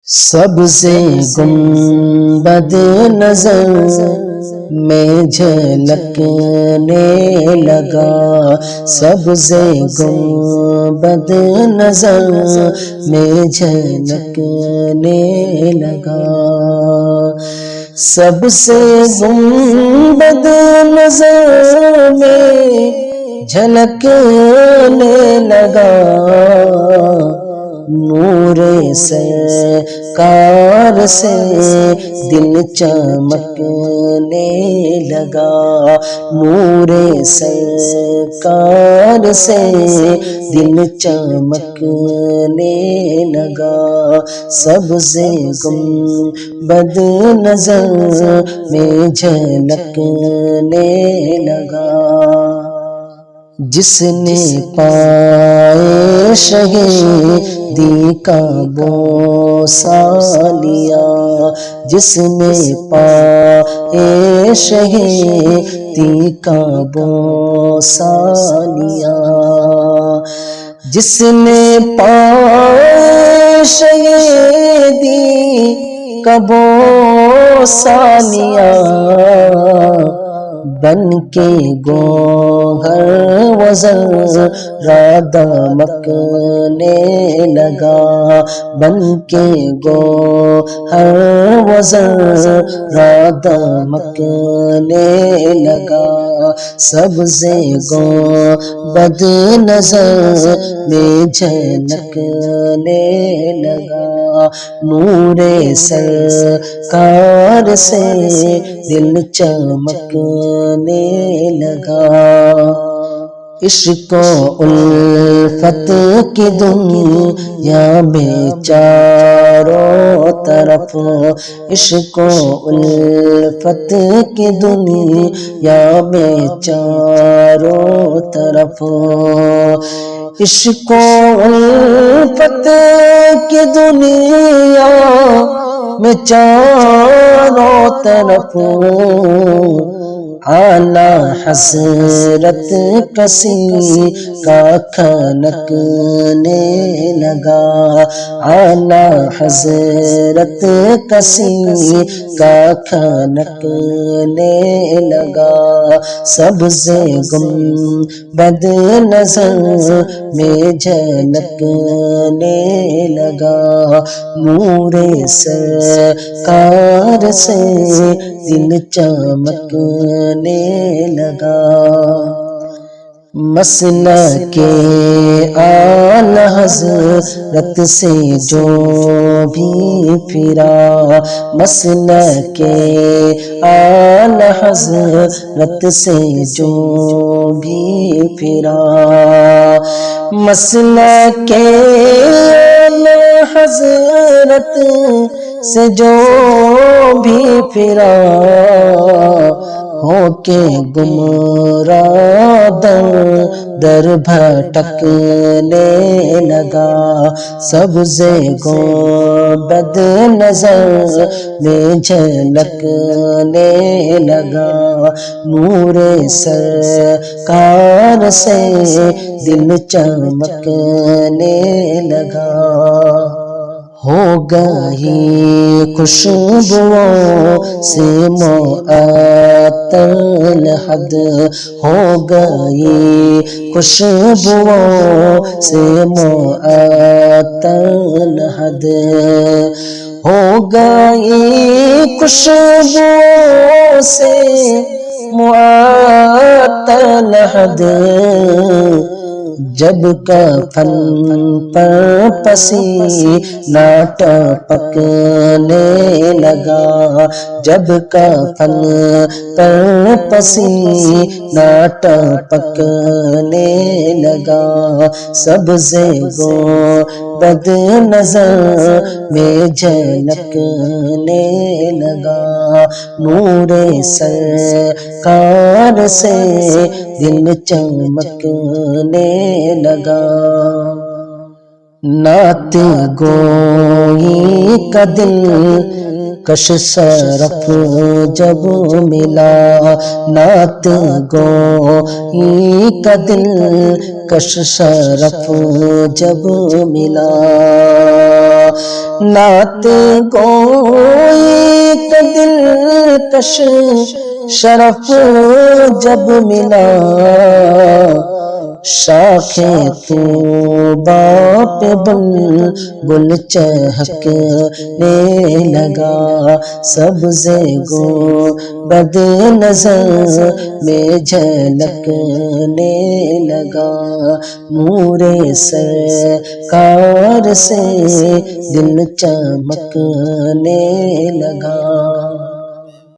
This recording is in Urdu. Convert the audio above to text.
سبز گنبد نظر میں جھلکنے لگا، سبز گنبد نظر میں جھلکنے لگا، سبز گنبد نظر میں جھلکنے لگا، نور سرکار سے دل چمکنے لگا، نور سرکار سے دل چمکنے لگا، سبز گنبد نظر میں جھلکنے لگا، جس نے پائے شہیدی کا بوسہ لیا، جس نے پائے شہیدی کا بوسہ لیا، جس نے پائے شہیدی کا بوسہ لیا، بن کے گوہر و ذرہ دمکنے لگا، بن کے گوہر و ذرہ دمکنے لگا، سبز گنبد نظر میں جھلکنے لگا، نور سرکار سے دل چمکنے لگا، عشق و الفت کی دنیا میں چاروں طرف، عشق و الفت کی دنیا میں چاروں طرف، عشق و الفت کی دنیا میں چاروں طرف، اعلیٰ حضرت کسی کا کھنکنے لگا، اعلیٰ حضرت کسی کا کھنکنے لگا، سبز گنبد نظر میں جھلکنے لگا، نور سرکار سے دل چمکنے لگا، مسلک اعلیٰ حضرت سے جو بھی پھرا، مسلک اعلیٰ حضرت سے جو بھی پھرا، مسلک اعلیٰ حضرت سے جو بھی پھرا، ہو کے گمراہ در بھٹکنے لگا، سبز گنبد نظر میں جھلکنے لگا، نور سرکار سے دل چمکنے لگا، ہو گئی خوشبوؤں سے معطل حد، ہو گئی خوشبوؤں سے معطل حد، ہو گئی خوشبوؤں سے معطل حد، جب کفن پر پسینہ ٹپکنے لگا، جب کفن پر پسینہ ٹپکنے لگا، سبز گنبد نظر میں جھلکنے لگا، نور سرکار سے دل چمکنے لگا، نعت گوئی کا دل کش سرف جب ملا نعت گوئی کا دل کش شرف جب ملا نعت گوئی کا دل کش شرف جب ملا شاخ طوبا پہ بل چہکنے لگا سبز گنبد نظر میں جھلکنے لگا نور سرکار سے دل چمکنے لگا